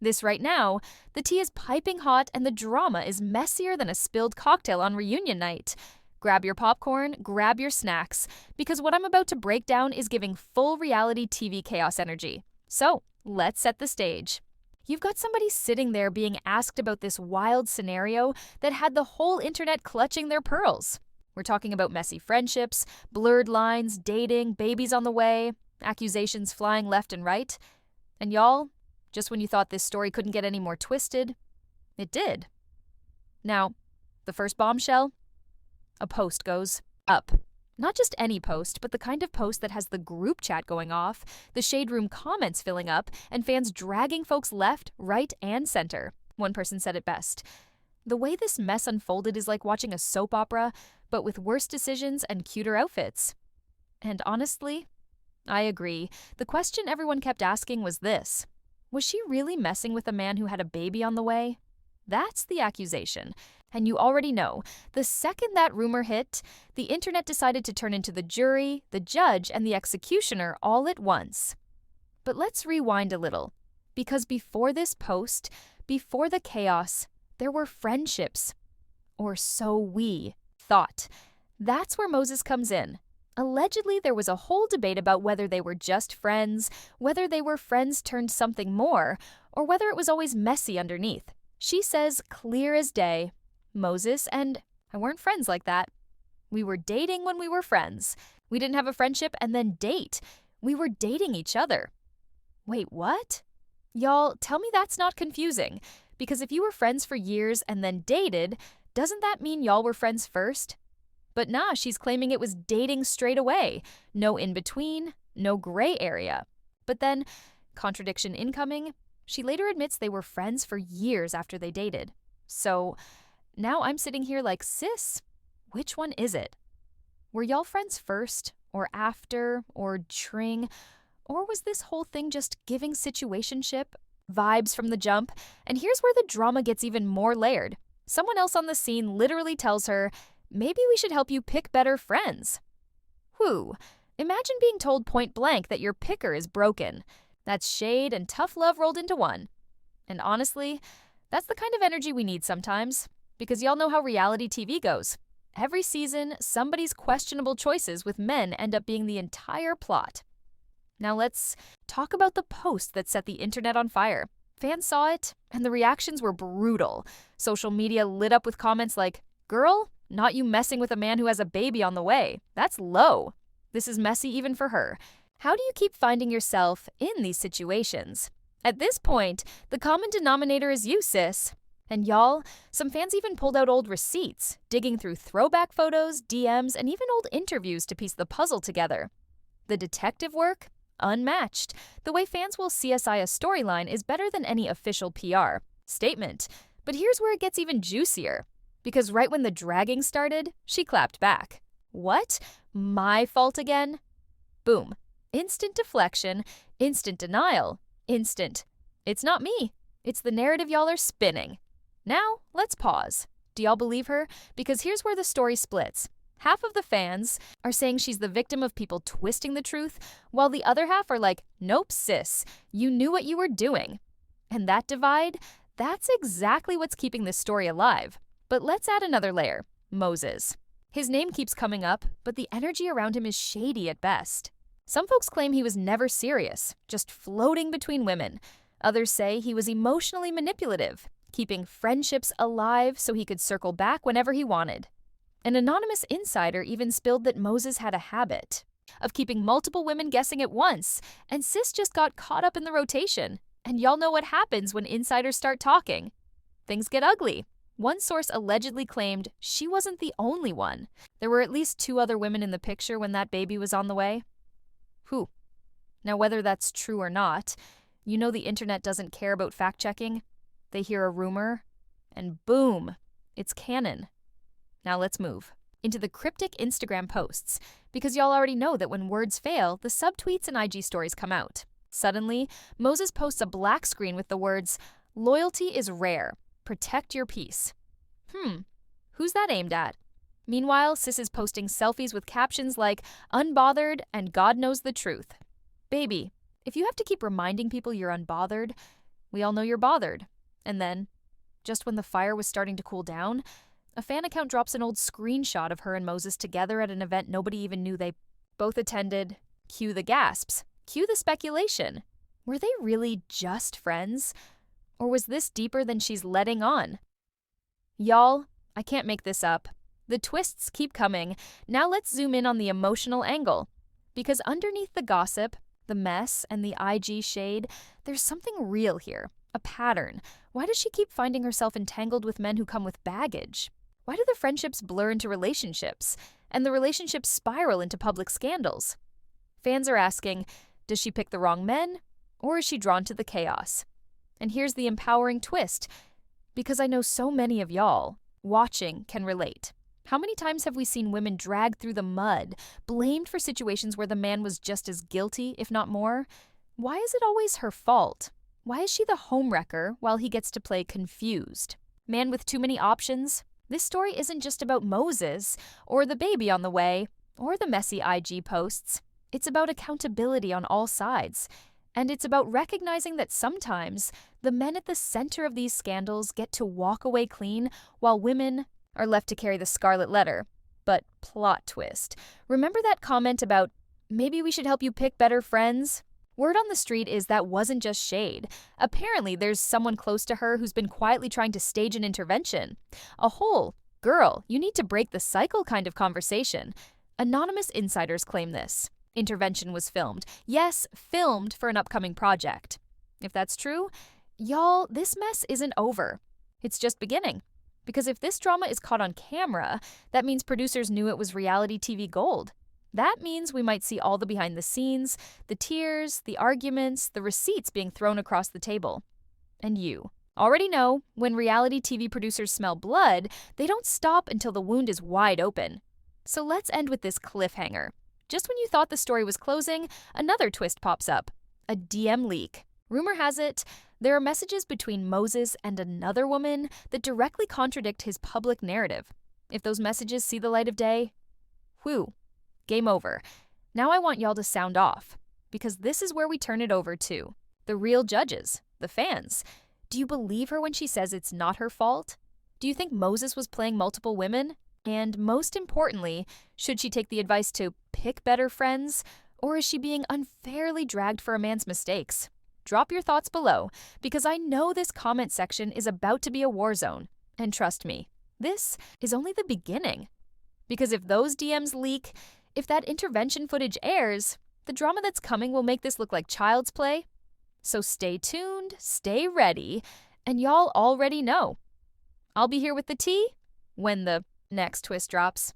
This right now, the tea is piping hot and the drama is messier than a spilled cocktail on reunion night. Grab your popcorn, grab your snacks, because what I'm about to break down is giving full reality TV chaos energy. So, let's set the stage. You've got somebody sitting there being asked about this wild scenario that had the whole internet clutching their pearls. We're talking about messy friendships, blurred lines, dating, babies on the way, accusations flying left and right. And y'all, just when you thought this story couldn't get any more twisted, it did. Now, the first bombshell? A post goes up. Not just any post, but the kind of post that has the group chat going off, the shade room comments filling up, and fans dragging folks left, right, and center. One person said it best. The way this mess unfolded is like watching a soap opera, but with worse decisions and cuter outfits. And honestly, I agree. The question everyone kept asking was this: was she really messing with a man who had a baby on the way? That's the accusation. And you already know, the second that rumor hit, the internet decided to turn into the jury, the judge, and the executioner all at once. But let's rewind a little. Because before this post, before the chaos, there were friendships. Or so we thought. That's where Moses comes in. Allegedly, there was a whole debate about whether they were just friends, whether they were friends turned something more, or whether it was always messy underneath. She says, clear as day, Moses and I weren't friends like that. We were dating when we were friends. We didn't have a friendship and then date. We were dating each other. Wait, what? Y'all, tell me that's not confusing. Because if you were friends for years and then dated, doesn't that mean y'all were friends first? But nah, she's claiming it was dating straight away. No in-between, no gray area. But then, contradiction incoming, she later admits they were friends for years after they dated. So, now I'm sitting here like, sis, which one is it? Were y'all friends first, or after, or during? Or was this whole thing just giving situationship, vibes from the jump? And here's where the drama gets even more layered. Someone else on the scene literally tells her, maybe we should help you pick better friends. Whew. Imagine being told point blank that your picker is broken. That's shade and tough love rolled into one. And honestly, that's the kind of energy we need sometimes. Because y'all know how reality TV goes. Every season, somebody's questionable choices with men end up being the entire plot. Now let's talk about the post that set the internet on fire. Fans saw it, and the reactions were brutal. Social media lit up with comments like, "Girl, not you messing with a man who has a baby on the way. That's low. This is messy even for her. How do you keep finding yourself in these situations?" At this point, the common denominator is you, sis. And y'all, some fans even pulled out old receipts, digging through throwback photos, DMs, and even old interviews to piece the puzzle together. The detective work? Unmatched. The way fans will CSI a storyline is better than any official PR statement. But here's where it gets even juicier. Because right when the dragging started, she clapped back. What? My fault again? Boom. Instant deflection, instant denial, instant, it's not me. It's the narrative y'all are spinning. Now, let's pause. Do y'all believe her? Because here's where the story splits. Half of the fans are saying she's the victim of people twisting the truth, while the other half are like, nope, sis, you knew what you were doing. And that divide, that's exactly what's keeping this story alive. But let's add another layer, Moses. His name keeps coming up, but the energy around him is shady at best. Some folks claim he was never serious, just floating between women. Others say he was emotionally manipulative, keeping friendships alive so he could circle back whenever he wanted. An anonymous insider even spilled that Moses had a habit of keeping multiple women guessing at once, and sis just got caught up in the rotation. And y'all know what happens when insiders start talking. Things get ugly. One source allegedly claimed she wasn't the only one. There were at least 2 other women in the picture when that baby was on the way. Whew. Now, whether that's true or not, you know the internet doesn't care about fact-checking. They hear a rumor, and boom, it's canon. Now let's move into the cryptic Instagram posts, because y'all already know that when words fail, the subtweets and IG stories come out. Suddenly, Moses posts a black screen with the words, "Loyalty is rare. Protect your peace." Who's that aimed at? Meanwhile, sis is posting selfies with captions like, "Unbothered and God knows the truth." Baby, if you have to keep reminding people you're unbothered, We all know you're bothered. And then, just when the fire was starting to cool down, a fan account drops an old screenshot of her and Moses together at an event nobody even knew they both attended. Cue the gasps. Cue the speculation. Were they really just friends? Or was this deeper than she's letting on? Y'all, I can't make this up. The twists keep coming. Now let's zoom in on the emotional angle. Because underneath the gossip, the mess, and the IG shade, there's something real here. A pattern. Why does she keep finding herself entangled with men who come with baggage? Why do the friendships blur into relationships, and the relationships spiral into public scandals? Fans are asking, does she pick the wrong men, or is she drawn to the chaos? And here's the empowering twist, because I know so many of y'all watching can relate. How many times have we seen women dragged through the mud, blamed for situations where the man was just as guilty, if not more? Why is it always her fault? Why is she the homewrecker while he gets to play confused? Man with too many options? This story isn't just about Moses, or the baby on the way, or the messy IG posts. It's about accountability on all sides. And it's about recognizing that sometimes the men at the center of these scandals get to walk away clean while women are left to carry the scarlet letter. But plot twist. Remember that comment about, maybe we should help you pick better friends? Word on the street is that wasn't just shade. Apparently, there's someone close to her who's been quietly trying to stage an intervention. A whole, girl, you need to break the cycle kind of conversation. Anonymous insiders claim this. Intervention was filmed. Yes, filmed for an upcoming project. If that's true, y'all, this mess isn't over. It's just beginning. Because if this drama is caught on camera, that means producers knew it was reality TV gold. That means we might see all the behind the scenes, the tears, the arguments, the receipts being thrown across the table. And you already know, when reality TV producers smell blood, they don't stop until the wound is wide open. So let's end with this cliffhanger. Just when you thought the story was closing, another twist pops up. A DM leak. Rumor has it, there are messages between Moses and another woman that directly contradict his public narrative. If those messages see the light of day, whew. Game over. Now I want y'all to sound off, because this is where we turn it over to the real judges, the fans. Do you believe her when she says it's not her fault? Do you think Moses was playing multiple women? And most importantly, should she take the advice to pick better friends, or is she being unfairly dragged for a man's mistakes? Drop your thoughts below, because I know this comment section is about to be a war zone. And trust me, this is only the beginning. Because if those DMs leak, if that intervention footage airs, the drama that's coming will make this look like child's play. So stay tuned, stay ready, and y'all already know. I'll be here with the tea when the next twist drops.